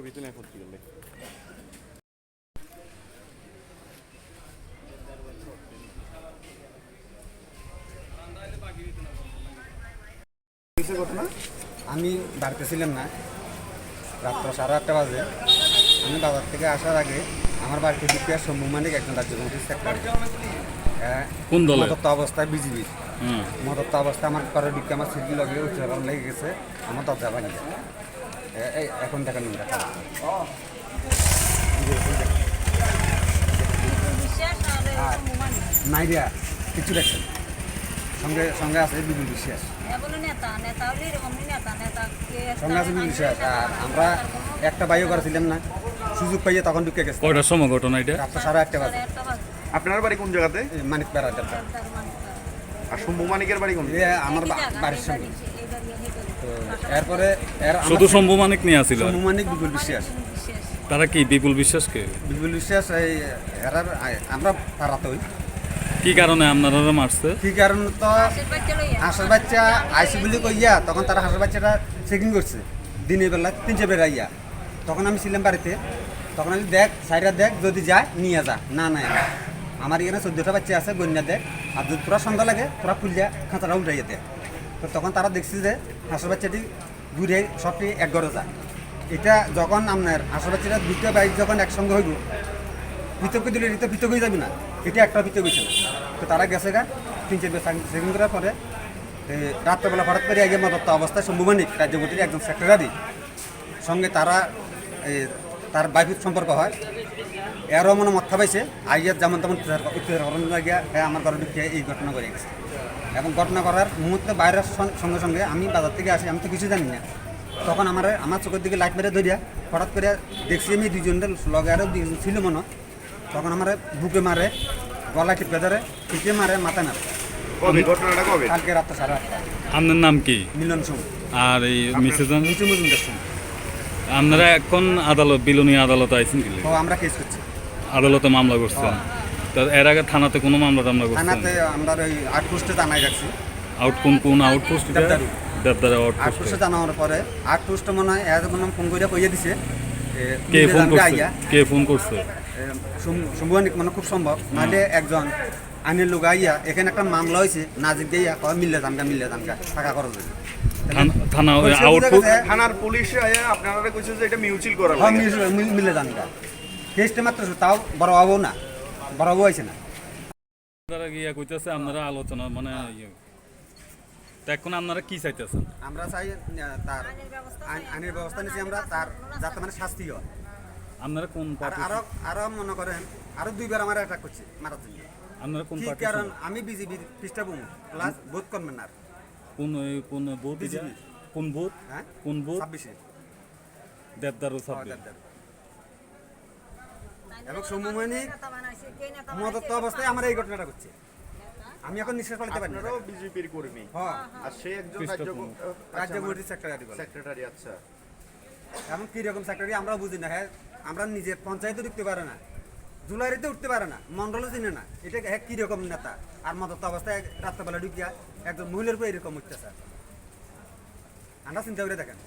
ভিতরে করতে গেলে আমি বাড়িতে ছিলাম না, রাত্র 8:30 বাজে। আমি বাজার থেকে আসার আগে আমার বাড়িতে ঢুকে সম্মানিক একজন রাজ্য কমিটির সেক্রেটারি কোন দল মদত্ত অবস্থায় বিজিবি মদত্ত অবস্থায় আমার ঘরে ঢুকে আমার সিটি লগে উচ্চারণ লেগে গেছে, আমার দরজা ভাঙি যায়। এখন দেখেন নাইরিয়া কিছু দেখছেন, সঙ্গে সঙ্গে আছে বিপুল বিশ্বাস, সঙ্গে আছে বিপুল বিশ্বাস। আর আমরা একটা বাইও করেছিলাম না, সুযোগ পাইয়ে তখন ঢুকে গেছে। কয়টার সময় ঘটনা এটা? রাত্র 1:30 বাজে। আপনার বাড়ি কোন জায়গাতে? মানিক পেড়া আর শম্ভু মানিকের বাড়ি কোন? আমার বাড়ির সঙ্গে। তো এরপরে শুধু শম্ভু মানিক নিয়ে আসিল? শম্ভু মানিক, বিপুল বিশ্বাস। তারা কি বিপুল বিশ্বাসকে? বিপুল বিশ্বাস এই এরার আমরা পাড়াতই। কি কারণে আপনারা মারছে? কি কারণ তো হাঁসের বাচ্চা আইসি বলে কইয়া তখন তারা হাঁসের বাচ্চাটা চেকিং করছে দিনের বেলা 3 বেড়াইয়া। তখন আমি ছিলাম বাড়িতে, তখন আমি দেখ সাইডা দেখ যদি যায় নিয়ে যা, না না আমার এখানে 14টা বাচ্চা আছে গন্যা দেখ, আর যদি তোরা সন্ধ্যা লাগে তোরা খুললিয়া খাঁচাটা উল্টাইয়া দেয়। তো তখন তারা দেখছি যে হাঁসের বাচ্চাটি ঘুরে সবটি এক ঘরে যায়। এটা যখন আপনার হাঁসের বাচ্চাটা 2টা বাইক যখন একসঙ্গে হইব পৃথককে দিলে এটা পৃথক হয়ে যাবে না, এটা একটা পৃথক হয়েছে না। তো তারা গেছে গা 3-4 চেকিং করার পরে রাত্রেবেলা হঠাৎ করে আগে মদত্ত অবস্থায় সম্ভবনিক রাজ্যমন্ত্রীর একজন সেক্রেটারি সঙ্গে তারা তার বাইফিক সম্পর্ক হয়। এরও মনে মত পাইছে আইয়ার যেমন তেমন উত্তেজনা লাগিয়া আমার ঘরে ঢুকে এই ঘটনা করে গেছে। এবং ঘটনা করার মুহূর্তে বাইরের সঙ্গে সঙ্গে আমি বাজার থেকে আসি, আমি তো কিছু জানি না। তখন আমার চোখের দিকে লাইট মেরে ধরিয়া হঠাৎ করে দেখছি আমি 2জনের লগে আরও 2জন ছিল মনে। তখন আমার বুকে মারে, গলা টিপে ধরে, পিঠে মারে, মাথা মারে। ঘটনাটা কবে? কালকে রাত্রে 8:30। আপনার নাম কি? মিলন সোম। আর এই মিসেস নিচু মজুমদার সোম। আপনারা এখন আদালত বিলনী আদালতে আইছেন কি? ও আমরা কেস করছি, আদালতে মামলা করছেন। তো এর আগে থানাতে কোনো মামলা টামলা করছেন? থানাতে আমরা ওই আউটপোস্টে জানাই রাখছি। কোন আউটপোস্ট? দেবদারু আউটপোস্ট। আউটপোস্টে জানানোর পরে আউটপোস্টে মনে হয় এরকম ফোন করে কইয়া দিছে। কে ফোন করছে? কে ফোন করছে? সম্ভবনিক মানে খুব সম্ভব, নাহলে একজন আইনের লোক আইয়া এখানে একটা মামলা হয়েছে নাজিক গিয়া মিললে জানগা টাকা খরচ হয়েছে। থানা আউটপোস্ট থানার পুলিশ আপনারা কইছে যে এটা মিউচুয়াল করা হ্যাঁ মিলে জানগা কেসটা মাত্র, তাও বড় হবো না, বড় হবো হয়েছে না। আপনারা গিয়া কইতেছে আপনারা আলোচনা মানে এখন আপনারা কি চাইতেছেন? আমরা চাই তার আইনের ব্যবস্থা নিচ্ছি আমরা, তার যাতে মানে শাস্তি হয়। আপনারা কোন পার্টি? আরো মনে করেন আরো 2বার আমার অ্যাটাক করছে মারার জন্য। আপনারা কোন পার্টি? কারণ আমি বিজেপির পৃষ্ঠাভূমি প্লাস ভোট কনভেনার। কোন বুথ? বিজেপি। কোন বুথ? হ্যাঁ কোন বুথ? 26-এ দেবদারু 26। এবং সম্মানিক মদত্ত অবস্থায় আমার এই ঘটনাটা করছে। আমি এখন নিঃশ্বাস ফেলতে পারি না। আপনারাও বিজেপির কর্মী? হ্যাঁ। আর সে একজন রাজ্য কমিটির সেক্রেটারি। আচ্ছা, এমন কি রকম সেক্রেটারি আমরাও বুঝি না। হ্যাঁ আমরা নিজের পঞ্চায়েতে উঠতে পারে না, জুলাইতে উঠতে পারে না, মন্ডলও চিনে না। এটা হ্যাঁ কি রকম নেতা? আর মদত্ত অবস্থায় রাত্রেবেলা ঢুকিয়া একজন মহিলার উপর এরকম উঠতেছে। আমরা চিন্তা করে দেখেন।